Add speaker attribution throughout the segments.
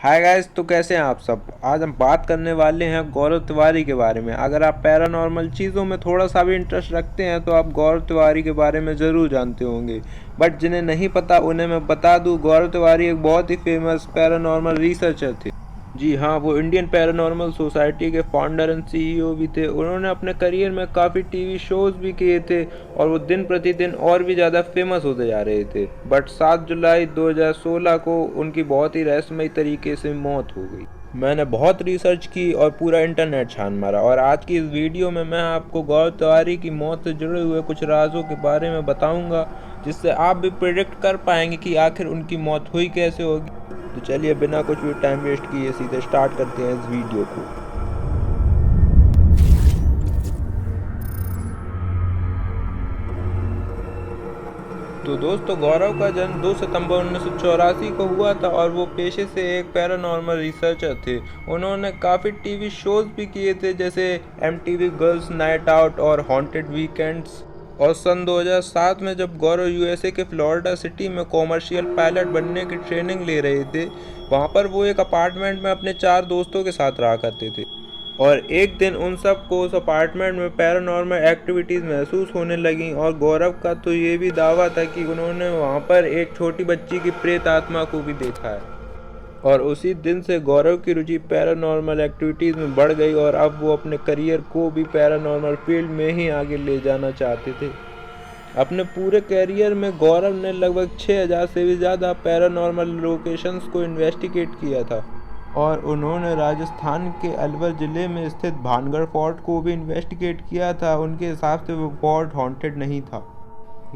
Speaker 1: Hi guys, तो कैसे हैं आप सब। आज हम बात करने वाले हैं गौरव तिवारी के बारे में। अगर आप पैरानॉर्मल चीज़ों में थोड़ा सा भी इंटरेस्ट रखते हैं तो आप गौरव तिवारी के बारे में ज़रूर जानते होंगे। बट जिन्हें नहीं पता उन्हें मैं बता दूं, गौरव तिवारी एक बहुत ही फेमस पैरानॉर्मल रिसर्चर थे। जी हाँ, वो इंडियन पैरानॉर्मल सोसाइटी के फाउंडर एंड सीईओ भी थे। उन्होंने अपने करियर में काफ़ी टीवी शोज़ भी किए थे और वो दिन प्रतिदिन और भी ज़्यादा फेमस होते जा रहे थे। बट 7 जुलाई 2016 को उनकी बहुत ही रहस्यमयी तरीके से मौत हो गई। मैंने बहुत रिसर्च की और पूरा इंटरनेट छान मारा, और आज की इस वीडियो में मैं आपको गौरव तिवारी की मौत से जुड़े हुए कुछ राजों के बारे में बताऊंगा, जिससे आप भी प्रिडिक्ट कर पाएंगे कि आखिर उनकी मौत हुई कैसे होगी। तो चलिए बिना कुछ भी टाइम वेस्ट किए सीधे स्टार्ट करते हैं इस वीडियो को। तो दोस्तों, गौरव का जन्म 2 सितंबर 1984 को हुआ था और वो पेशे से एक पैरानॉर्मल रिसर्चर थे। उन्होंने काफ़ी टीवी शोज़ भी किए थे, जैसे एमटीवी गर्ल्स नाइट आउट और हॉन्टेड वीकेंड्स। और सन 2007 में जब गौरव यूएसए के फ्लोरिडा सिटी में कॉमर्शियल पायलट बनने की ट्रेनिंग ले रहे थे, वहाँ पर वो एक अपार्टमेंट में अपने 4 दोस्तों के साथ रहा करते थे। और एक दिन उन सब को उस अपार्टमेंट में पैरानॉर्मल एक्टिविटीज़ महसूस होने लगीं, और गौरव का तो ये भी दावा था कि उन्होंने वहाँ पर एक छोटी बच्ची की प्रेत आत्मा को भी देखा है। और उसी दिन से गौरव की रुचि पैरानॉर्मल एक्टिविटीज़ में बढ़ गई, और अब वो अपने करियर को भी पैरानॉर्मल फील्ड में ही आगे ले जाना चाहते थे। अपने पूरे करियर में गौरव ने लगभग 6000 से भी ज़्यादा पैरानॉर्मल लोकेशंस को इन्वेस्टिगेट किया था। और उन्होंने राजस्थान के अलवर ज़िले में स्थित भानगढ़ फोर्ट को भी इन्वेस्टिगेट किया था। उनके हिसाब से वो फोर्ट हॉन्टेड नहीं था।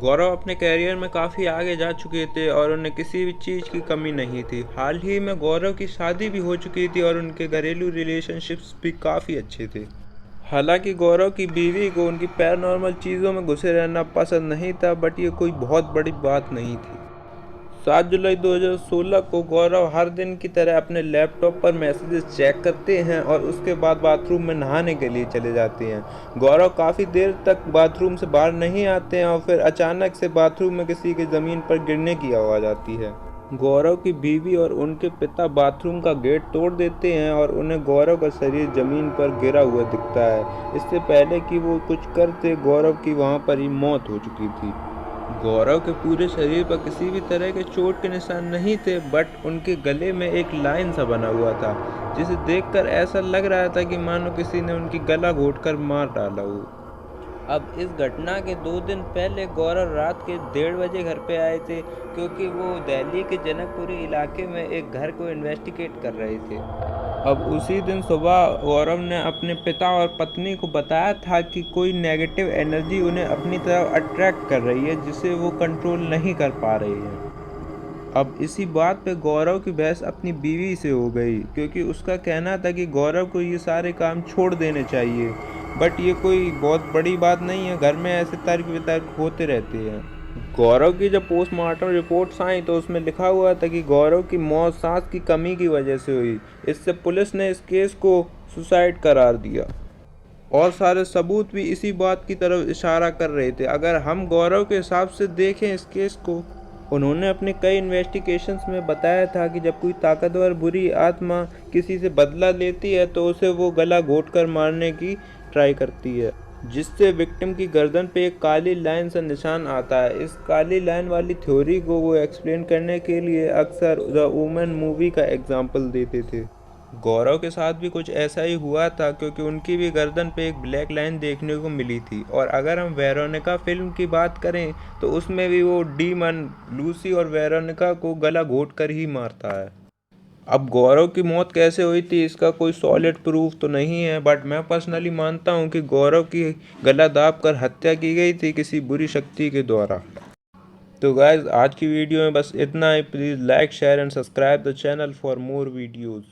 Speaker 1: गौरव अपने कैरियर में काफ़ी आगे जा चुके थे और उन्हें किसी भी चीज़ की कमी नहीं थी। हाल ही में गौरव की शादी भी हो चुकी थी और उनके घरेलू रिलेशनशिप्स भी काफ़ी अच्छे थे। हालांकि गौरव की बीवी को उनकी पैरानॉर्मल चीज़ों में घुसे रहना पसंद नहीं था, बट ये कोई बहुत बड़ी बात नहीं थी। 7 जुलाई 2016 को गौरव हर दिन की तरह अपने लैपटॉप पर मैसेजेस चेक करते हैं और उसके बाद बाथरूम में नहाने के लिए चले जाते हैं। गौरव काफ़ी देर तक बाथरूम से बाहर नहीं आते हैं और फिर अचानक से बाथरूम में किसी के ज़मीन पर गिरने की आवाज़ आती है। गौरव की बीवी और उनके पिता बाथरूम का गेट तोड़ देते हैं और उन्हें गौरव का शरीर जमीन पर गिरा हुआ दिखता है। इससे पहले कि वो कुछ करते, गौरव की वहाँ पर ही मौत हो चुकी थी। गौरव के पूरे शरीर पर किसी भी तरह के चोट के निशान नहीं थे, बट उनके गले में एक लाइन सा बना हुआ था, जिसे देखकर ऐसा लग रहा था कि मानो किसी ने उनकी गला घोंटकर मार डाला हो। अब इस घटना के 2 दिन पहले गौरव रात के 1:30 बजे घर पे आए थे, क्योंकि वो दिल्ली के जनकपुरी इलाके में एक घर को इन्वेस्टिगेट कर रहे थे। अब उसी दिन सुबह गौरव ने अपने पिता और पत्नी को बताया था कि कोई नेगेटिव एनर्जी उन्हें अपनी तरफ अट्रैक्ट कर रही है, जिसे वो कंट्रोल नहीं कर पा रहे हैं। अब इसी बात पे गौरव की बहस अपनी बीवी से हो गई, क्योंकि उसका कहना था कि गौरव को ये सारे काम छोड़ देने चाहिए। बट ये कोई बहुत बड़ी बात नहीं है, घर में ऐसे तर्क वितर्क होते रहते हैं। गौरव की जब पोस्टमार्टम रिपोर्ट्स आई तो उसमें लिखा हुआ था कि गौरव की मौत सांस की कमी की वजह से हुई। इससे पुलिस ने इस केस को सुसाइड करार दिया, और सारे सबूत भी इसी बात की तरफ इशारा कर रहे थे। अगर हम गौरव के हिसाब से देखें इस केस को, उन्होंने अपने कई इन्वेस्टिगेशंस में बताया था कि जब कोई ताकतवर बुरी आत्मा किसी से बदला लेती है तो उसे वो गला घोंटकर मारने की ट्राई करती है, जिससे विक्टिम की गर्दन पे एक काली लाइन सा निशान आता है। इस काली लाइन वाली थ्योरी को वो एक्सप्लेन करने के लिए अक्सर द वुमन मूवी का एग्जाम्पल देते थे। गौरव के साथ भी कुछ ऐसा ही हुआ था, क्योंकि उनकी भी गर्दन पे एक ब्लैक लाइन देखने को मिली थी। और अगर हम वेरोनिका फिल्म की बात करें तो उसमें भी वो डीमन लूसी और वेरोनिका को गला घोंट कर ही मारता है। अब गौरव की मौत कैसे हुई थी इसका कोई सॉलिड प्रूफ तो नहीं है, बट मैं पर्सनली मानता हूँ कि गौरव की गला दाब कर हत्या की गई थी किसी बुरी शक्ति के द्वारा। तो गाइज, आज की वीडियो में बस इतना ही। Please like share and subscribe the channel for more videos.